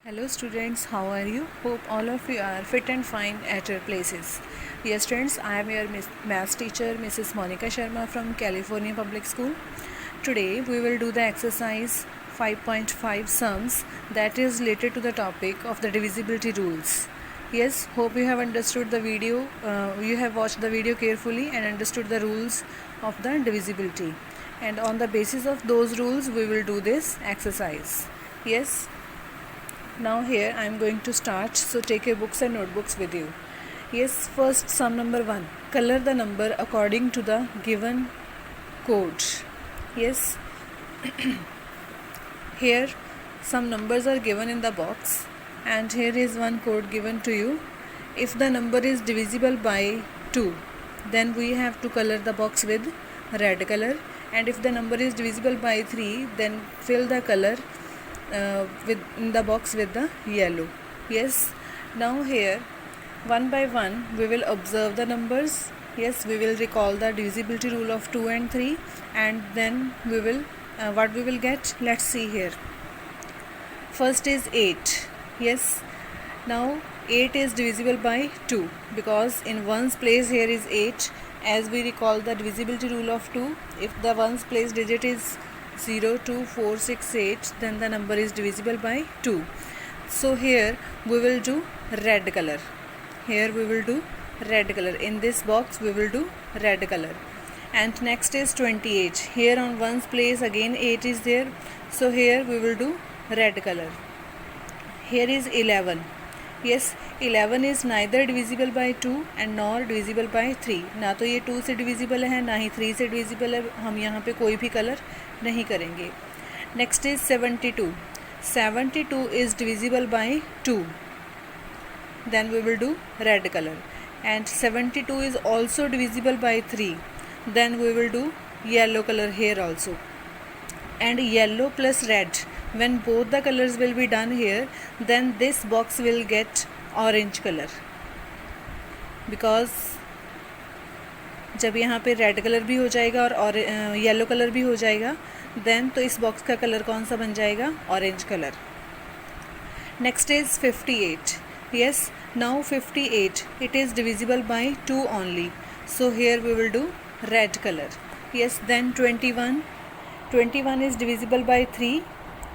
Hello students, how are you? Hope all of you are fit and fine at your places. Yes students, I am your maths teacher Mrs. Monica Sharma from California Public School. Today we will do the exercise 5.5 sums that is related to the topic of the divisibility rules. Yes, hope you have understood the video, you have watched the video carefully and understood the rules of the divisibility. And on the basis of those rules we will do this exercise. Yes. Now here I am going to start, so take your books and notebooks with you. Yes, first sum number 1. Color the number according to the given code. Yes, here some numbers are given in the box and here is one code given to you. If the number is divisible by 2, then we have to color the box with red color, and if the number is divisible by 3, then fill the color in the box with the yellow. Yes, now here one by one we will observe the numbers. Yes, we will recall the divisibility rule of 2 and 3, and then we will what we will get, let's see here. First is 8. Yes, now 8 is divisible by 2 because in ones place here is 8. As we recall the divisibility rule of 2, if the ones place digit is 0, 2, 4, 6, 8, then the number is divisible by 2. So here we will do red color. Here we will do red color. In this box we will do red color. And next is 28. Here on ones place again 8 is there. So here we will do red color. Here is 11. Yes, 11 is neither divisible by 2 and nor divisible by 3. ना तो ये 2 से divisible है, ना ही 3 से divisible है. हम यहाँ पे कोई भी color नहीं करेंगे. Next is 72. 72 is divisible by 2. Then we will do red color. And 72 is also divisible by 3. Then we will do yellow color here also. And yellow plus red, when both the colors will be done here, then this box will get orange color, because जब यहाँ पे red colour भी हो जाएगा और yellow colour भी हो जाएगा, देन तो इस बॉक्स का कलर कौन सा बन जाएगा, orange colour. Next is 58. yes, now 58, it is divisible by 2 only, so here we will do red color. yes, then 21 is divisible by 3,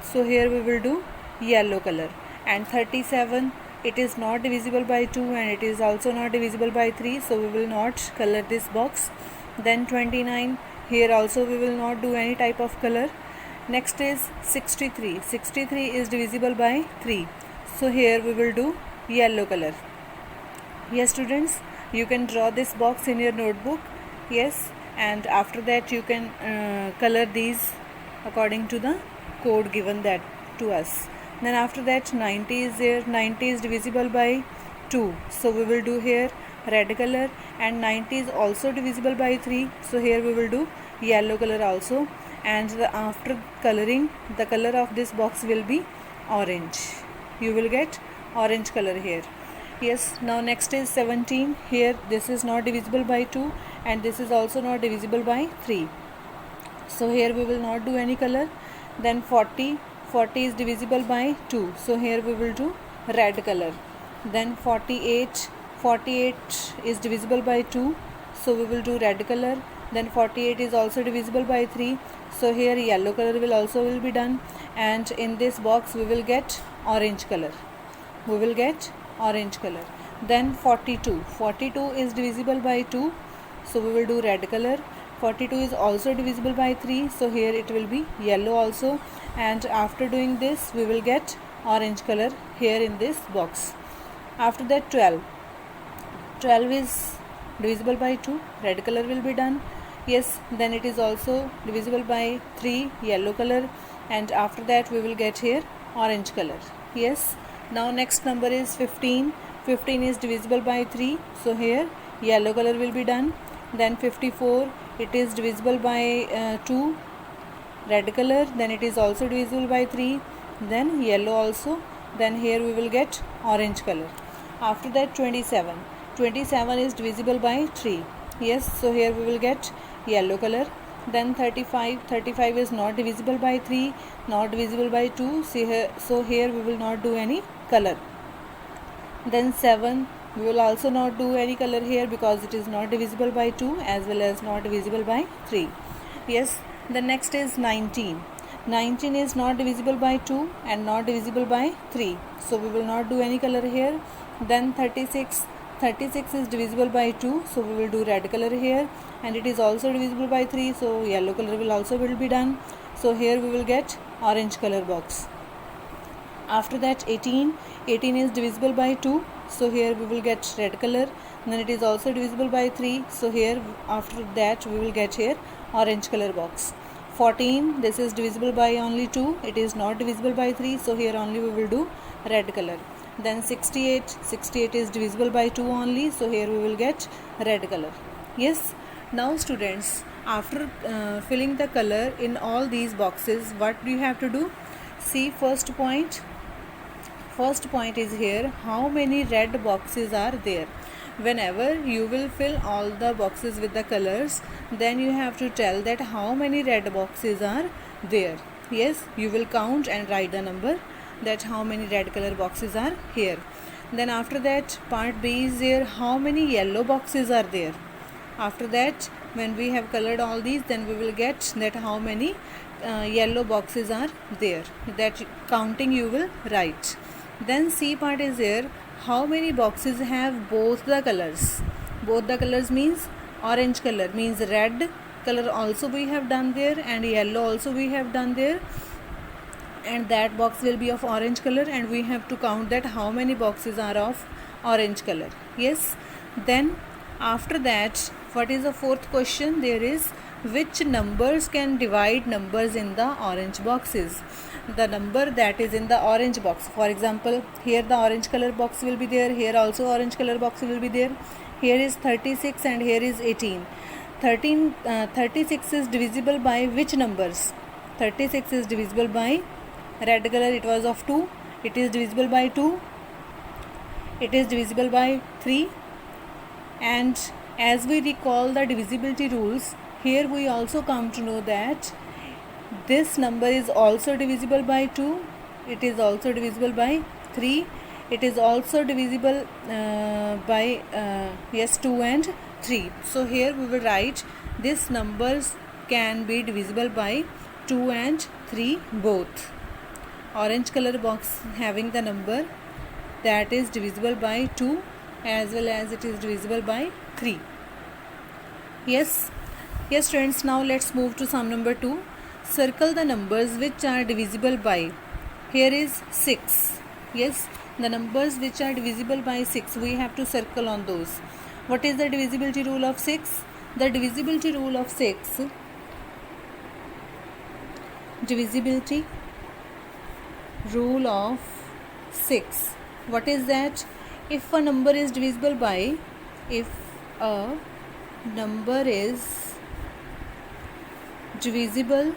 so here we will do yellow color. And 37, it is not divisible by 2 and it is also not divisible by 3, so we will not color this box. Then 29, here also we will not do any type of color. Next is 63. 63 is divisible by 3, so here we will do yellow color. Yes students, you can draw this box in your notebook. Yes, and after that you can color these according to the code given that to us. Then after that 90 is there. 90 is divisible by 2, so we will do here red color. And 90 is also divisible by 3, so here we will do yellow color also. And after coloring, the color of this box will be orange. You will get orange color here. Yes, now next is 17. Here this is not divisible by 2 and this is also not divisible by 3, so here we will not do any color. Then 40 is divisible by 2, so here we will do red color. Then 48 is divisible by 2, so we will do red color. Then 48 is also divisible by 3, so here yellow color will be done. And in this box we will get orange color. Then 42 is divisible by 2, so we will do red color. 42 is also divisible by 3, so here it will be yellow also. And after doing this we will get orange color here in this box. After that 12 is divisible by 2, red color will be done. Yes, then it is also divisible by 3, yellow color. And after that we will get here orange color. Yes, now next number is 15. 15 is divisible by 3, so here yellow color will be done. Then 54, it is divisible by 2, red color. Then it is also divisible by 3, then yellow also. Then here we will get orange color. After that 27 is divisible by 3. Yes, so here we will get yellow color. Then 35 is not divisible by 3, not divisible by 2. See here, so here we will not do any color. Then 7, we will also not do any color here because it is not divisible by 2 as well as not divisible by 3. Yes, the next is 19. 19 is not divisible by 2 and not divisible by 3. So we will not do any color here. Then 36. 36 is divisible by 2, so we will do red color here, and it is also divisible by 3, so yellow color will be done. So here we will get orange color box. After that 18 is divisible by 2, so here we will get red color. Then it is also divisible by 3, so here after that we will get here orange color box. 14, this is divisible by only 2, it is not divisible by 3, so here only we will do red color. Then 68 is divisible by 2 only, so here we will get red color. Yes, now students, after filling the color in all these boxes, what do you have to do? See, first point is here, how many red boxes are there. Whenever you will fill all the boxes with the colors, then you have to tell that how many red boxes are there. Yes, you will count and write the number that how many red color boxes are here. Then after that part B is there, how many yellow boxes are there. After that, when we have colored all these, then we will get that how many yellow boxes are there. That counting you will write. Then C part is there, how many boxes have both the colors. Both the colors means orange color, means red color also we have done there and yellow also we have done there, and that box will be of orange color, and we have to count that how many boxes are of orange color. Yes, then after that, what is the fourth question? There is, which numbers can divide numbers in the orange boxes. The number that is in the orange box, for example, here the orange color box will be there, here also orange color box will be there. Here is 36 and here is 18. 36 is divisible by which numbers? 36 is divisible by red color, it was of 2, it is divisible by 2, it is divisible by 3, and as we recall the divisibility rules, here we also come to know that this number is also divisible by 2, it is also divisible by 3, it is also divisible by 2 and 3. So here we will write these numbers can be divisible by 2 and 3 both. Orange color box having the number that is divisible by 2 as well as it is divisible by 3. Yes friends, now let's move to sum number 2. Circle the numbers which are divisible by. Here is 6. Yes, the numbers which are divisible by 6, we have to circle on those. What is the divisibility rule of 6? The divisibility rule of 6, divisibility rule of 6, what is that? If a number is divisible by, if a number is divisible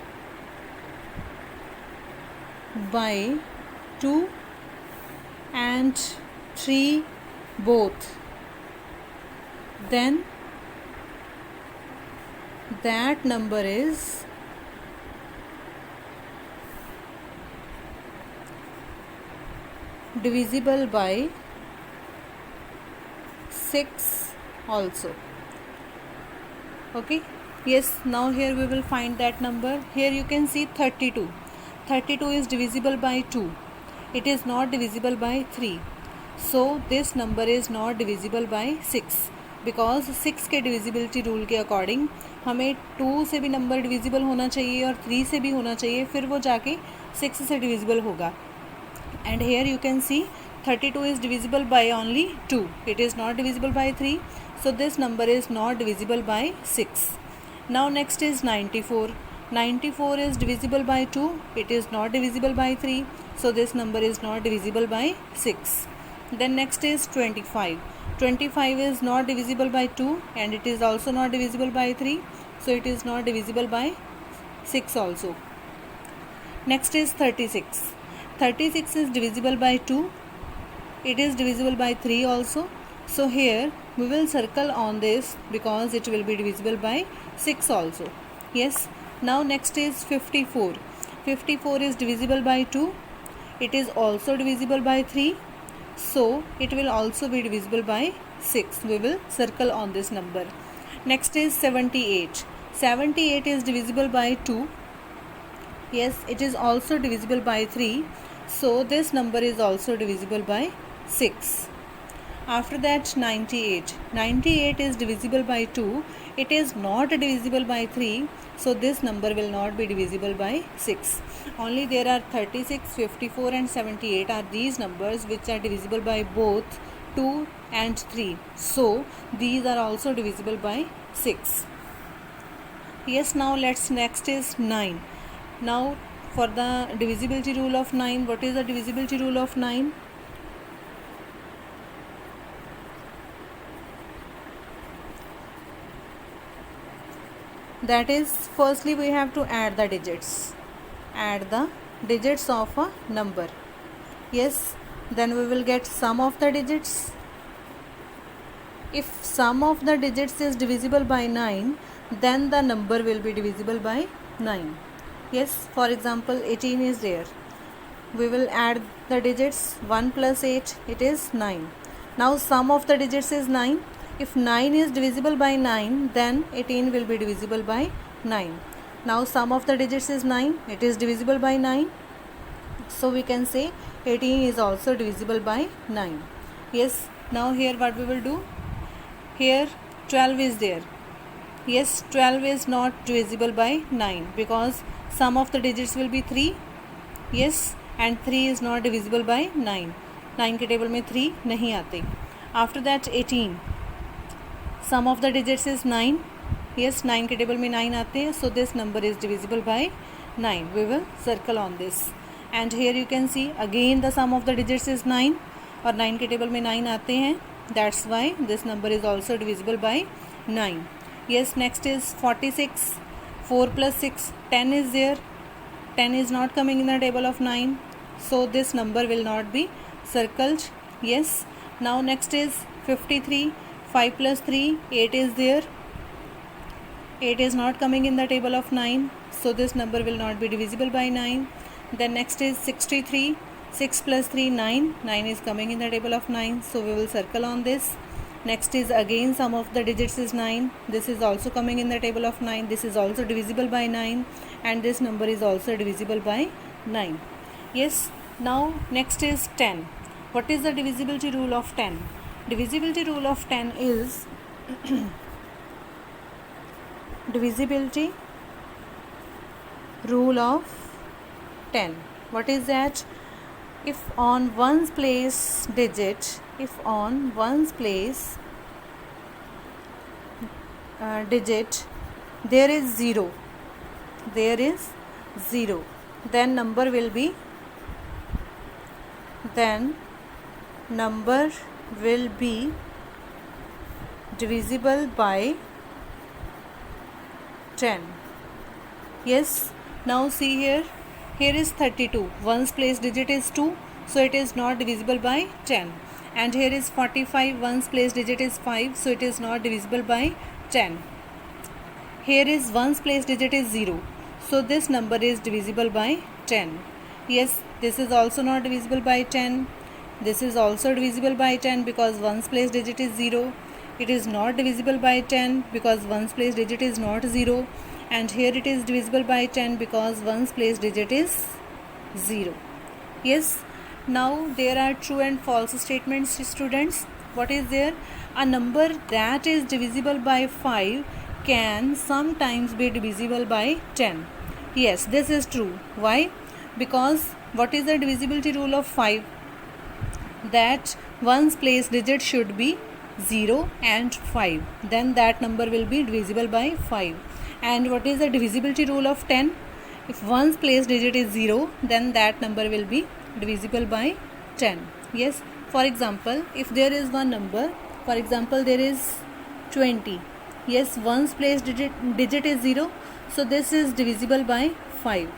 by 2 and 3 both, then that number is divisible by 6 also. Okay, yes, now here we will find that number. Here you can see 32. 32 is divisible by 2, it is not divisible by 3, so this number is not divisible by 6, because 6 के divisibility rule के according हमें 2 से भी number divisible होना चाहिए और 3 से भी होना चाहिए, फिर वो जाके 6 से डिविजिबल होगा. And here you can see 32 is divisible by only 2, it is not divisible by 3, so this number is not divisible by 6. Now next is 94. 94 is divisible by 2, it is not divisible by 3, so this number is not divisible by 6. Then next is 25. 25 is not divisible by 2 and it is also not divisible by 3, so it is not divisible by 6 also. Next is 36. 36 is divisible by 2, it is divisible by 3 also, so here we will circle on this because it will be divisible by 6 also. Yes. Now next is 54. 54 is divisible by 2. It is also divisible by 3. So it will also be divisible by 6. We will circle on this number. Next is 78. 78 is divisible by 2. Yes, it is also divisible by 3. So this number is also divisible by 6. After that 98. 98 is divisible by 2. It is not divisible by 3. So this number will not be divisible by 6. Only there are 36, 54 and 78 are these numbers which are divisible by both 2 and 3. So these are also divisible by 6. Yes, now next is 9. Now for the divisibility rule of 9, what is the divisibility rule of 9? That is, firstly we have to add the digits. Add the digits of a number. Yes, then we will get sum of the digits. If sum of the digits is divisible by 9, then the number will be divisible by 9. Yes, for example 18 is there. We will add the digits. 1 plus 8, it is 9. Now sum of the digits is 9. If 9 is divisible by 9, then 18 will be divisible by 9. Now sum of the digits is 9. It is divisible by 9. So we can say 18 is also divisible by 9. Yes, now here what we will do? Here 12 is there. Yes, 12 is not divisible by 9 because sum of the digits will be 3. Yes, and 3 is not divisible by 9. 9 के table में 3 नहीं आते. After that 18. Sum of the digits is 9. Yes, 9 के table में 9 आते हैं. So this number is divisible by 9. We will circle on this. And here you can see again the sum of the digits is 9. और 9 के table में 9 आते हैं. That's why this number is also divisible by 9. Yes, next is 46. 4 plus 6, 10 is there. 10 is not coming in the table of 9. So this number will not be circled. Yes. Now next is 53. 5 plus 3, 8 is there. 8 is not coming in the table of 9. So this number will not be divisible by 9. Then next is 63. 6 plus 3, 9. 9 is coming in the table of 9. So we will circle on this. Next is again sum of the digits is 9. This is also coming in the table of 9. This is also divisible by 9. And this number is also divisible by 9. Yes. Now next is 10. What is the divisibility rule of 10? Divisibility rule of 10 is divisibility rule of 10. What is that? If on ones place digit, digit there is 0, then number will be divisible by 10. Yes. Now see here. Here is 32. Ones place digit is 2. So it is not divisible by 10. And here is 45. Ones place digit is 5. So it is not divisible by 10. Here is ones place digit is 0. So this number is divisible by 10. Yes. This is also not divisible by 10. This is also divisible by 10 because ones place digit is 0. It is not divisible by 10 because ones place digit is not 0. And here it is divisible by 10 because ones place digit is 0. Yes. Now there are true and false statements, students. What is there? A number that is divisible by 5 can sometimes be divisible by 10. Yes, this is true. Why? Because what is the divisibility rule of 5? That ones place digit should be 0 and 5. Then that number will be divisible by 5. And what is the divisibility rule of 10? If ones place digit is 0, then that number will be divisible by 10. Yes. For example, if there is one number, for example there is 20. Yes, ones place digit is 0. So this is divisible by 5.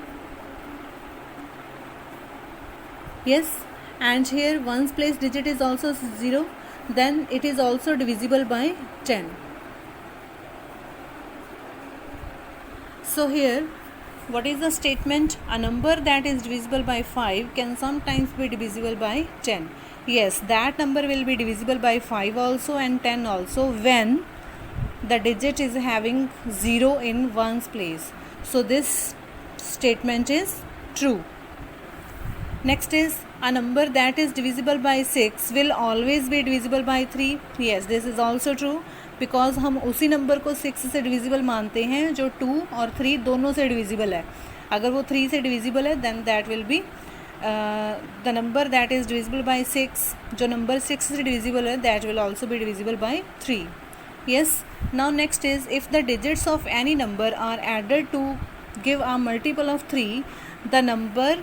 Yes. And here ones place digit is also 0. Then it is also divisible by 10. So here, what is the statement? A number that is divisible by 5 can sometimes be divisible by 10. Yes, that number will be divisible by 5 also and 10 also when the digit is having 0 in one's place. So this statement is true. Next is, a number that is divisible by 6 will always be divisible by 3. Yes, this is also true, because हम उसी number को 6 से divisible मानते हैं जो 2 और 3 दोनों से डिविजिबल है. अगर वो 3 से डिविजिबल है then that will be the number that is divisible by 6. जो नंबर 6 से डिविजिबल है that will also be divisible by 3. Yes, now next is, if the digits of any number are added to give a multiple of 3, the number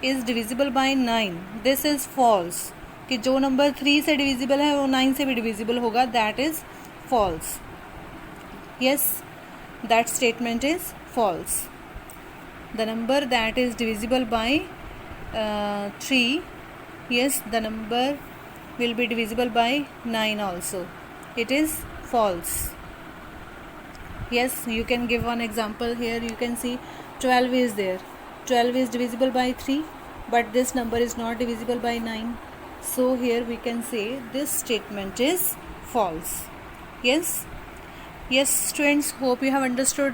is divisible by 9. This is false. कि जो number 3 से divisible है वो 9 से भी divisible होगा, that is false. Yes, that statement is false. The number that is divisible by 3, yes, the number will be divisible by 9 also. It is false. Yes, you can give one example here. You can see 12 is there. 12 is divisible by 3, but this number is not divisible by 9. So here we can say this statement is false. Yes, students, hope you have understood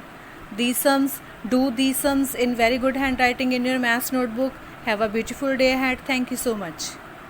these sums. Do these sums in very good handwriting in your maths notebook. Have a beautiful day ahead. Thank you so much.